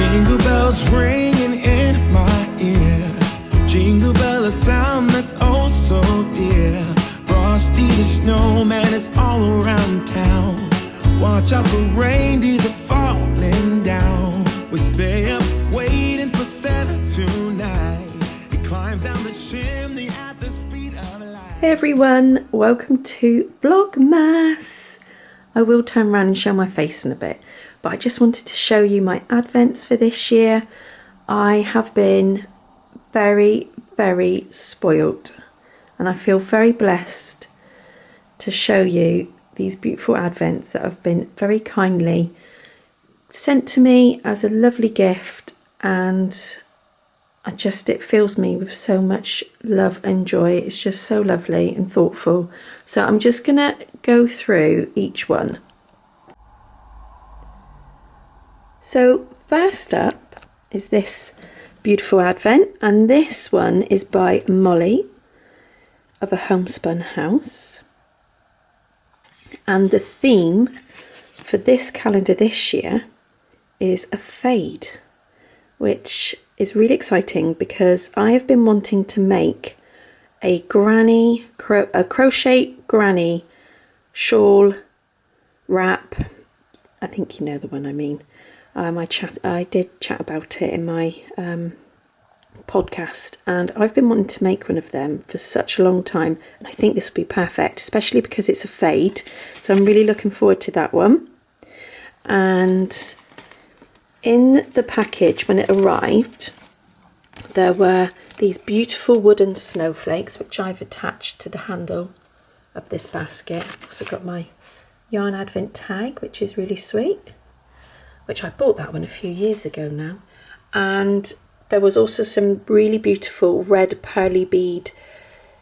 Jingle bells ringing in my ear. Jingle bell, a sound that's oh so dear. Frosty the snowman is all around town. Watch out for reindeers are falling down. We stay up waiting for Santa tonight. He climbs down the chimney at the speed of light. Hey everyone, welcome to Vlogmas. I will turn around and show my face in a bit, but I just wanted to show you my advents for this year. I have been very spoiled, and I feel very blessed to show you these beautiful advents that have been very kindly sent to me as a lovely gift, and it fills me with so much love and joy. It's just so lovely and thoughtful. So I'm just gonna go through each one. So first up is this beautiful advent, and this one is by Molly of a Homespun house, and the theme for this calendar this year is a fade, which is really exciting because I have been wanting to make a crochet granny shawl wrap. I think you know the one I mean. I did chat about it in my podcast, and I've been wanting to make one of them for such a long time, and I think this will be perfect, especially because it's a fade, so I'm really looking forward to that one. And in the package when it arrived, there were these beautiful wooden snowflakes which I've attached to the handle of this basket. I've also got my yarn advent tag, which is really sweet, which I bought that one a few years ago now. And there was also some really beautiful red pearly bead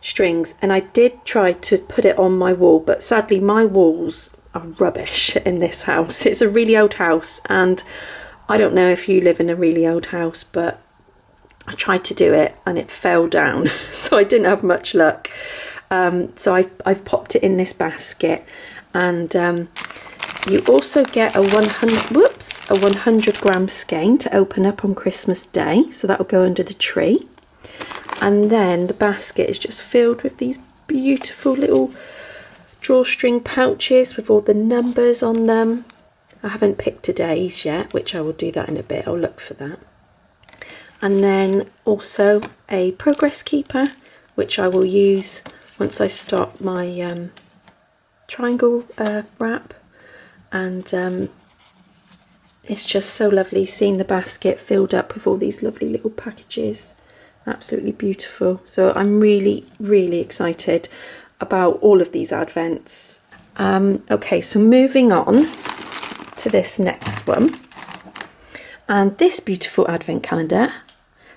strings, and I did try to put it on my wall, but sadly my walls are rubbish in this house. It's a really old house, and I don't know if you live in a really old house, but I tried to do it and it fell down, so I didn't have much luck. So I've popped it in this basket, and you also get a 100 gram skein to open up on Christmas Day, so that will go under the tree. And then the basket is just filled with these beautiful little drawstring pouches with all the numbers on them. I haven't picked today's yet, which I will do that in a bit. I'll look for that. And then also a progress keeper, which I will use once I start my triangle wrap. And it's just so lovely seeing the basket filled up with all these lovely little packages. Absolutely beautiful. So I'm really excited about all of these advents. Okay, so moving on to this next one, and this beautiful advent calendar.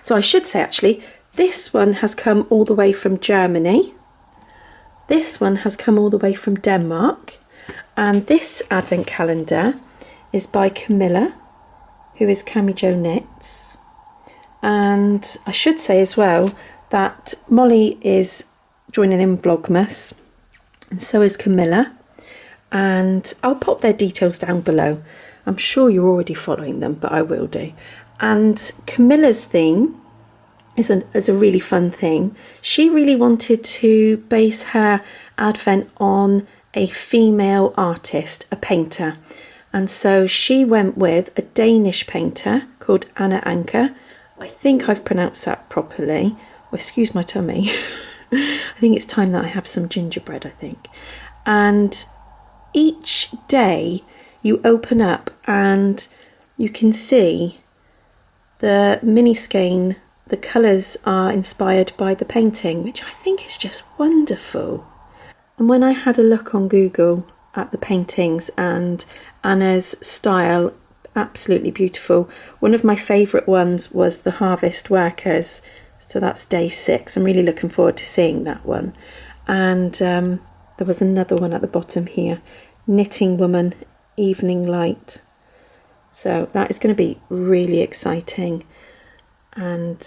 So I should say actually, this one has come all the way from Germany. This one has come all the way from Denmark. And this advent calendar is by Camilla, who is Cammy Jo Knits. And I should say as well that Molly is joining in Vlogmas, and so is Camilla. And I'll pop their details down below. I'm sure you're already following them, but I will do. And Camilla's theme is a really fun thing. She really wanted to base her advent on a female artist, a painter. And so she went with a Danish painter called Anna Anker. I think I've pronounced that properly. Oh, excuse my tummy. I think it's time that I have some gingerbread, I think. And each day you open up and you can see the mini skein, the colours are inspired by the painting, which I think is just wonderful. And when I had a look on Google at the paintings and Anna's style, absolutely beautiful. One of my favourite ones was the Harvest Workers, so that's day 6. I'm really looking forward to seeing that one. And there was another one at the bottom here, Knitting Woman, Evening Light. So that is going to be really exciting, and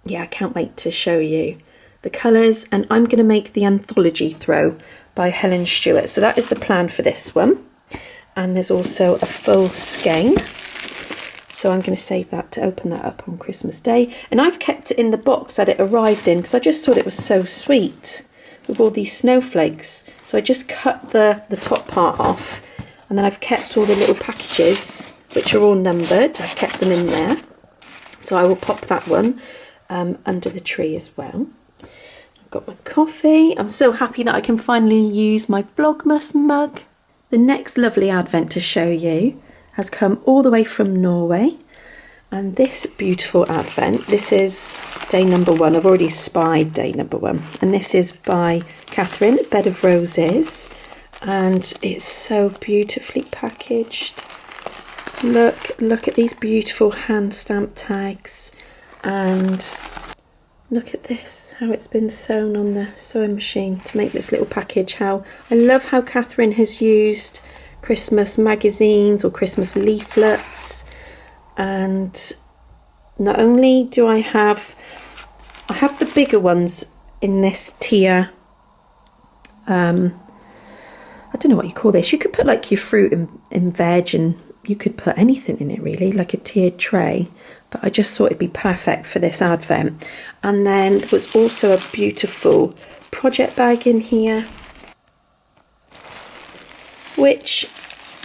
yeah, I can't wait to show you the colours. And I'm going to make the Anthology Throw by Helen Stewart, so that is the plan for this one. And there's also a full skein, So I'm going to save that to open that up on Christmas Day. And I've kept it in the box that it arrived in because I just thought it was so sweet with all these snowflakes. So I just cut the top part off, and then I've kept all the little packages, which are all numbered. I've kept them in there. So I will pop that one under the tree as well. I've got my coffee. I'm so happy that I can finally use my Vlogmas mug. The next lovely advent to show you has come all the way from Norway, and this beautiful advent, this is day number 1. I've already spied day number 1, and this is by Catherine, Bed of Roses, and it's so beautifully packaged. Look at these beautiful hand stamped tags, and look at this, how it's been sewn on the sewing machine to make this little package. I love how Catherine has used Christmas magazines or Christmas leaflets, and not only do I have the bigger ones in this tier, I don't know what you call this, you could put like your fruit and veg, and you could put anything in it really, like a tiered tray, but I just thought it'd be perfect for this advent. And then there was also a beautiful project bag in here, which,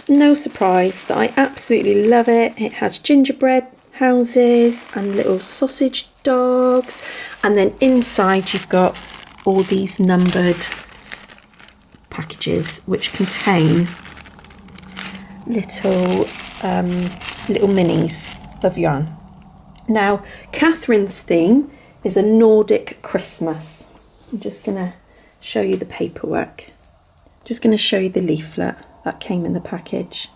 no surprise that I absolutely love it. It has gingerbread houses and little sausage dogs, and then inside you've got all these numbered packages which contain little minis of yarn. Now Catherine's theme is a Nordic Christmas. I'm just going to show you the paperwork. Just going to show you the leaflet that came in the package.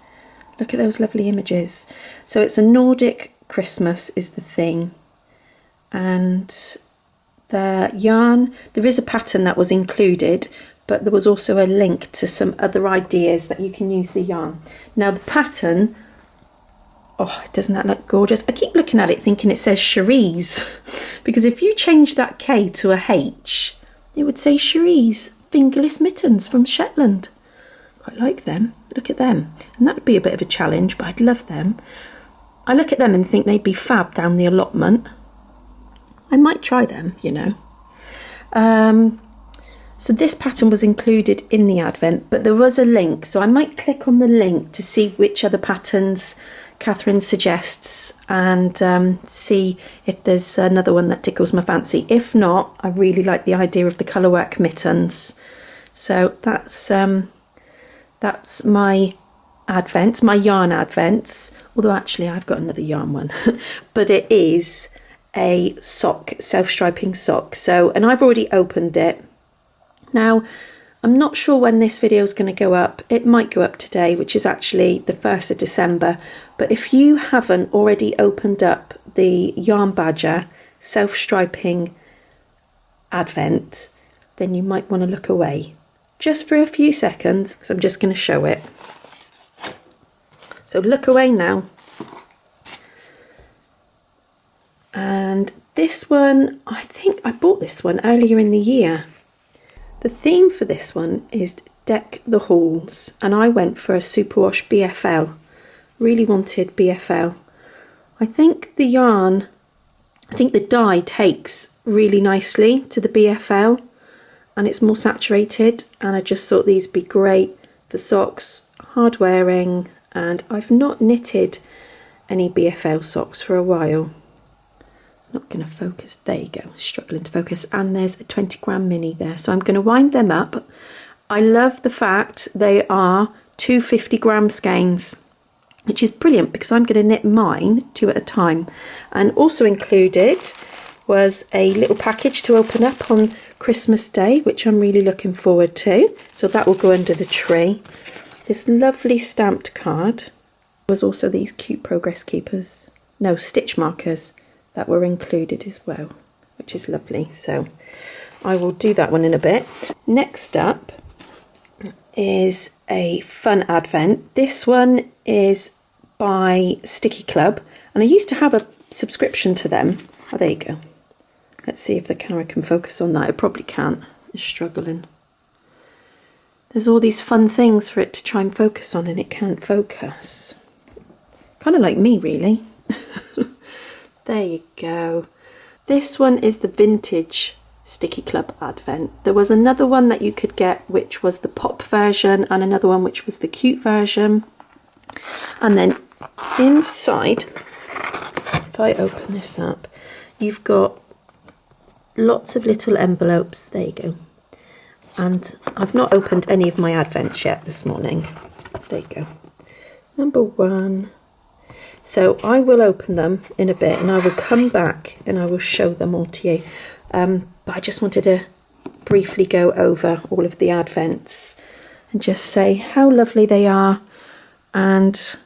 Look at those lovely images. So it's a Nordic Christmas is the thing, and the yarn, there is a pattern that was included, but there was also a link to some other ideas that you can use the yarn. Now the pattern, oh, doesn't that look gorgeous? I keep looking at it thinking it says Sherrie's, because if you change that K to a H, it would say Sherrie's fingerless mittens from Shetland. Quite like them. Look at them. And that would be a bit of a challenge, but I'd love them. I look at them and think they'd be fab down the allotment. I might try them, you know. So this pattern was included in the advent, but there was a link, so I might click on the link to see which other patterns Catherine suggests, and see if there's another one that tickles my fancy. If not, I really like the idea of the colourwork mittens. So that's my advents, my yarn advents, although actually I've got another yarn one, but it is a sock, self-striping sock. So, and I've already opened it. Now, I'm not sure when this video is going to go up. It might go up today, which is actually the 1st of December. But if you haven't already opened up the Yarn Badger self-striping advent, then you might want to look away just for a few seconds, because I'm just going to show it. So look away now. And this one, I think I bought this one earlier in the year. The theme for this one is Deck the Halls, and I went for a Superwash BFL. Really wanted BFL. I think the yarn, I think the dye takes really nicely to the BFL, and it's more saturated, and I just thought these would be great for socks, hard wearing, and I've not knitted any BFL socks for a while. It's not going to focus. There you go, struggling to focus. And there's a 20-gram mini there, so I'm going to wind them up. I love the fact they are 2 50-gram skeins, which is brilliant because I'm going to knit mine 2 at a time. And also included was a little package to open up on Christmas Day, which I'm really looking forward to. So that will go under the tree. This lovely stamped card. There was also these cute progress keepers, no, stitch markers that were included as well, which is lovely. So I will do that one in a bit. Next up is a fun advent. This one is by Sticky Club, and I used to have a subscription to them. Oh, there you go. Let's see if the camera can focus on that. It probably can't. It's struggling. There's all these fun things for it to try and focus on, and it can't focus. Kind of like me, really. There you go. This one is the vintage Sticky Club Advent. There was another one that you could get which was the pop version, and another one which was the cute version. And then inside, if I open this up, you've got lots of little envelopes. There you go. And I've not opened any of my advents yet this morning. There you go. Number 1. So I will open them in a bit and I will come back and I will show them all to you. But I just wanted to briefly go over all of the advents and just say how lovely they are. And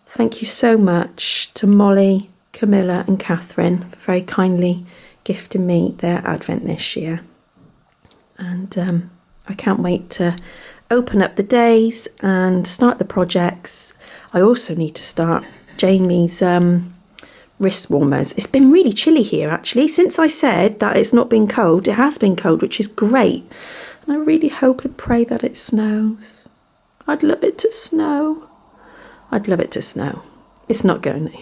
thank you so much to Molly, Camilla and Catherine for very kindly gifting me their advent this year. And I can't wait to open up the days and start the projects. I also need to start Jamie's wrist warmers. It's been really chilly here actually. Since I said that it's not been cold, it has been cold, which is great. And I really hope and pray that it snows. I'd love it to snow. I'd love it to snow. It's not going to.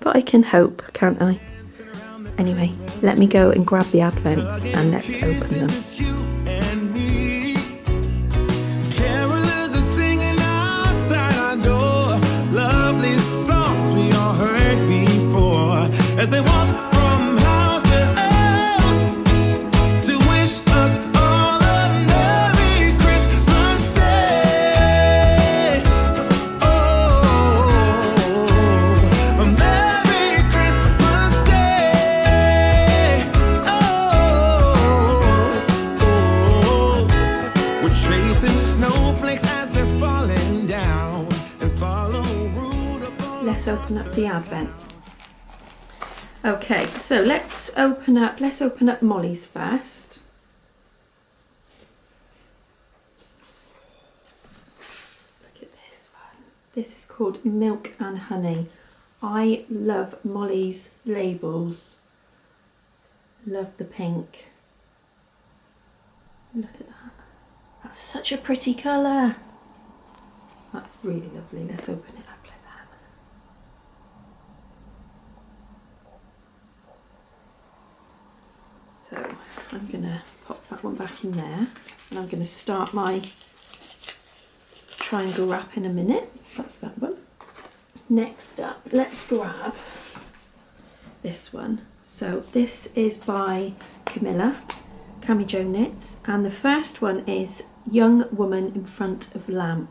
But I can hope, can't I? Anyway, let me go and grab the advents and let's open them. As they walk from house to house to wish us all a Merry Christmas Day. Oh, a Merry Christmas Day. Oh, we're chasing snowflakes as they're falling down and follow Rudolph. Let's open up the advent. Okay, so let's open up Molly's first. Look at this one. This is called Milk and Honey. I love Molly's labels. Love the pink. Look at that. That's such a pretty colour. That's really lovely. Let's open it up. So I'm going to pop that one back in there and I'm going to start my triangle wrap in a minute. That's that one. Next up, let's grab this one. So this is by Camilla, Cami Jo Knits, and the first one is Young Woman in Front of Lamp.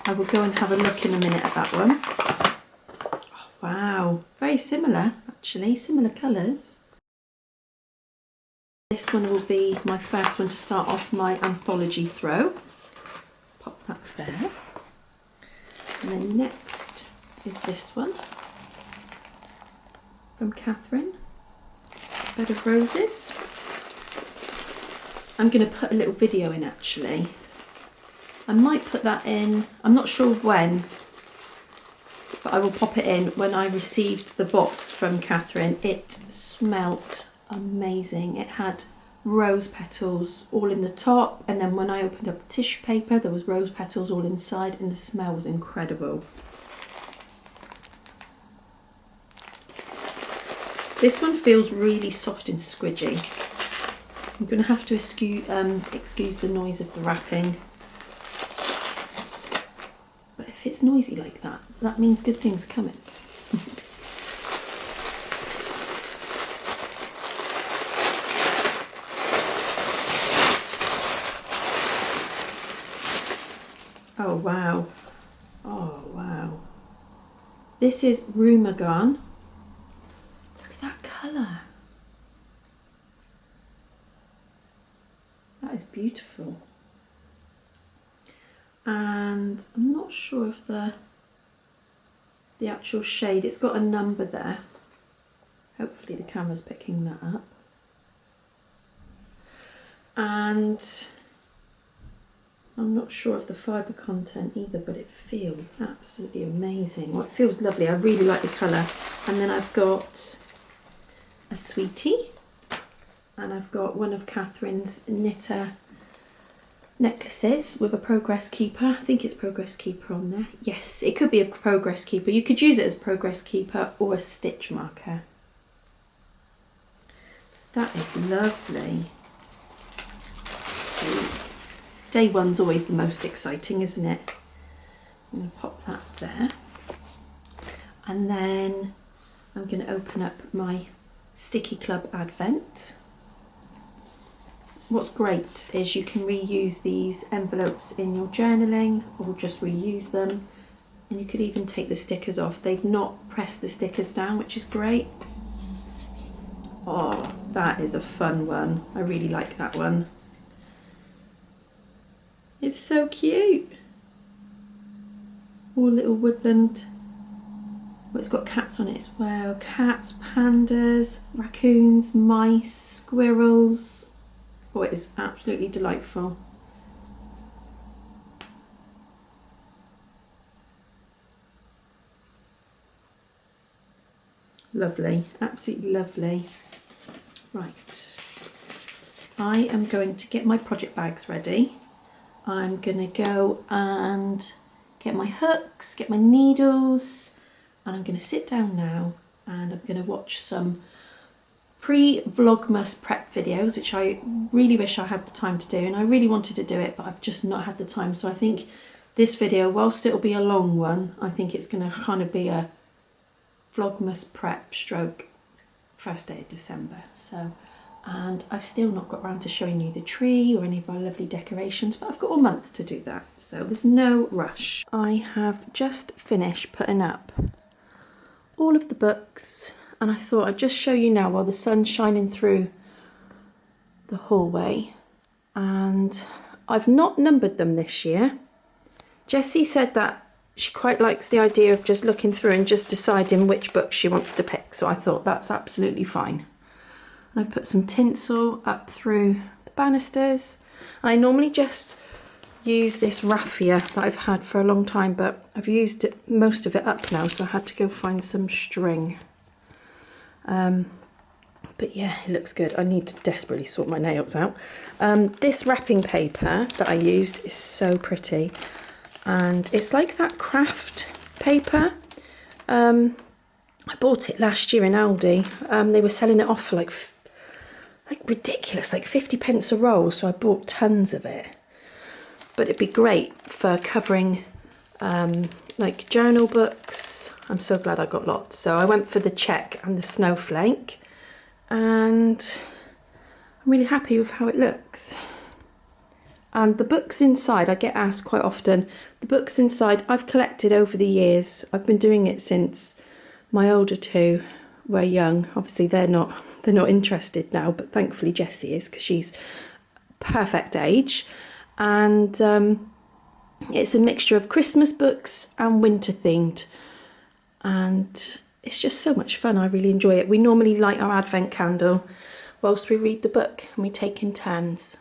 I will go and have a look in a minute at that one. Oh, wow, very similar actually, similar colours. This one will be my first one to start off my anthology throw. Pop that there. And then next is this one from Catherine, Bed of Roses. I'm going to put a little video in actually. I might put that in, I'm not sure when, but I will pop it in when I received the box from Catherine. It smelt amazing. It had rose petals all in the top, and then when I opened up the tissue paper there was rose petals all inside, and the smell was incredible. This one feels really soft and squidgy. I'm going to have to excuse the noise of the wrapping, but if it's noisy like that, that means good things are coming. Oh wow, oh wow. This is Rumagon. Look at that colour. That is beautiful. And I'm not sure of the actual shade. It's got a number there. Hopefully the camera's picking that up. And I'm not sure of the fibre content either, but it feels absolutely amazing. Well, it feels lovely. I really like the colour. And then I've got a sweetie, and I've got one of Catherine's knitter necklaces with a progress keeper. I think it's progress keeper on there. Yes, it could be a progress keeper. You could use it as progress keeper or a stitch marker. So that is lovely. Day one's always the most exciting, isn't it? I'm going to pop that there. And then I'm going to open up my Sticky Club Advent. What's great is you can reuse these envelopes in your journaling or just reuse them. And you could even take the stickers off. They've not pressed the stickers down, which is great. Oh, that is a fun one. I really like that one. It's so cute. All little woodland. Oh, it's got cats on it as well. Cats, pandas, raccoons, mice, squirrels. Oh, it is absolutely delightful. Lovely, absolutely lovely. Right, I am going to get my project bags ready. I'm going to go and get my hooks, get my needles, and I'm going to sit down now and I'm going to watch some pre-Vlogmas prep videos, which I really wish I had the time to do, and I really wanted to do it, but I've just not had the time. So I think this video, whilst it'll be a long one, I think it's going to kind of be a Vlogmas prep stroke first day of December. So, and I've still not got around to showing you the tree or any of our lovely decorations, but I've got a month to do that, so there's no rush. I have just finished putting up all of the books, and I thought I'd just show you now while the sun's shining through the hallway. And I've not numbered them this year. Jessie said that she quite likes the idea of just looking through and just deciding which books she wants to pick, so I thought that's absolutely fine. I've put some tinsel up through the banisters. I normally just use this raffia that I've had for a long time, but I've used most of it up now, so I had to go find some string. But yeah, it looks good. I need to desperately sort my nails out. This wrapping paper that I used is so pretty, and it's like that craft paper. I bought it last year in Aldi. They were selling it off for like ridiculous, like 50p a roll, so I bought tons of it. But it'd be great for covering like journal books. I'm so glad I got lots. So I went for the check and the snowflake, and I'm really happy with how it looks. And the books inside, I get asked quite often, the books inside I've collected over the years. I've been doing it since my older two were young. Obviously they're not interested now, but thankfully Jessie is, because she's perfect age. And it's a mixture of Christmas books and winter themed, and it's just so much fun. I really enjoy it. We normally light our advent candle whilst we read the book, and we take in turns.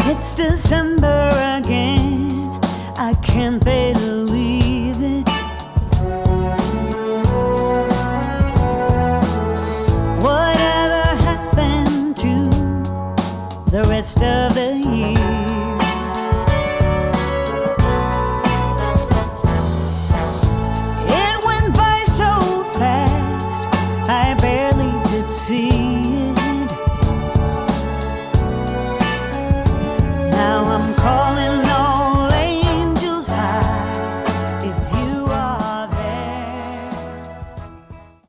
It's December again, I can't believe it. Whatever happened to the rest of the year?